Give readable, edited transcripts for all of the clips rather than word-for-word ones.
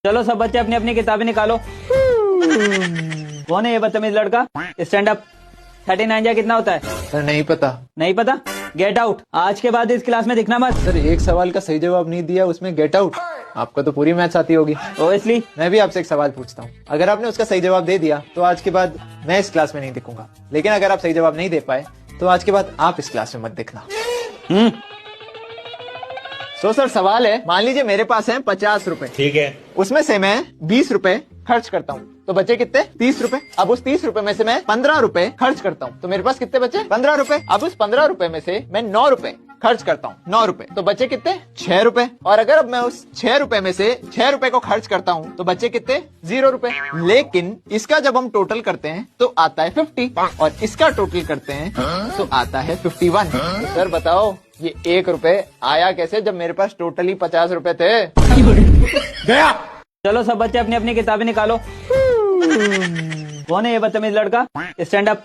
चलो सब बच्चे अपनी अपनी किताबें निकालो। कौन है ये बदतमीज लड़का? Stand up. 39 जा कितना होता है? सर नहीं पता। नहीं पता? Get out. आज के बाद इस क्लास में दिखना मत। सर एक सवाल का सही जवाब नहीं दिया उसमें गेट आउट। आपको तो पूरी मैथ्स आती होगी। ओबवियसली। मैं भी आपसे एक सवाल पूछता हूँ, अगर आपने उसका सही जवाब दे दिया तो आज के बाद मैं इस क्लास में नहीं दिखूंगा, लेकिन अगर आप सही जवाब नहीं दे पाए तो आज के बाद आप इस क्लास में मत दिखना। सर सवाल है, मान लीजिए मेरे पास है 50 रुपए, ठीक है, उसमें से मैं 20 रुपए खर्च करता हूँ तो बचे कितने? 30 रुपए। अब उस 30 रुपए में से मैं 15 रुपए खर्च करता हूँ तो मेरे पास कितने बचे? 15 रुपए। अब उस 15 रुपए में से मैं 9 रुपए खर्च करता हूँ, 9 रुपए, तो बचे कितने? 6 रुपए। और अगर अब मैं उस 6 रुपए में से 6 रुपए को खर्च करता हूँ तो बचे कितने? 0 रुपए। लेकिन इसका जब हम टोटल करते हैं तो आता है 50 और इसका टोटल करते हैं तो आता है 51। तो सर बताओ ये 1 रुपए आया कैसे जब मेरे पास टोटली 50 रुपए थे? गया। चलो सब बच्चे अपनी अपनी किताबें निकालो। कौन है ये बदतमीज लड़का? Stand up.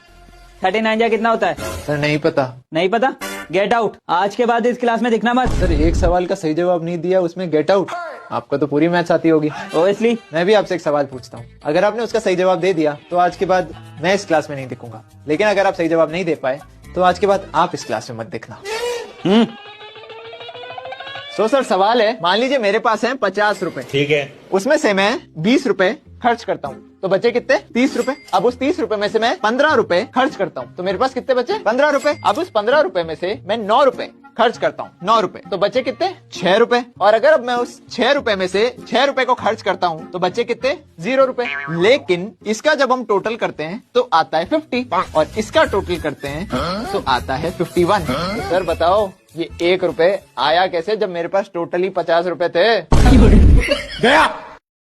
39 जा कितना होता है? सर नहीं पता। नहीं पता? Get out. आज के बाद इस क्लास में दिखना मत। सर एक सवाल का सही जवाब नहीं दिया उसमें गेट आउट। आपको तो पूरी मैथ्स आती होगी। ओबवियसली। मैं भी आपसे एक सवाल पूछता हूँ, अगर आपने उसका सही जवाब दे दिया तो आज के बाद मैं इस क्लास में नहीं दिखूंगा, लेकिन अगर आप सही जवाब नहीं दे पाए तो आज के बाद आप इस क्लास में मत दिखना। सर सवाल है, मान लीजिए मेरे पास है 50 रुपए, ठीक है, उसमें से मैं 20 रुपए खर्च करता हूँ तो बचे कितने? 30 रुपए। अब उस 30 रुपए में से मैं 15 रुपए खर्च करता हूँ तो मेरे पास कितने बचे? 15 रुपए। अब उस 15 रुपए में से मैं 9 रुपए खर्च करता हूँ, 9 रुपए, तो बचे कितने? 6 रुपए। और अगर अब मैं उस 6 रुपए में से 6 रुपए को खर्च करता हूँ तो बचे कितने? 0 रुपए। लेकिन इसका जब हम टोटल करते हैं तो आता है 50 और इसका टोटल करते हैं तो आता है 51। तो सर बताओ ये 1 रुपए आया कैसे जब मेरे पास टोटली 50 रुपए थे? गया।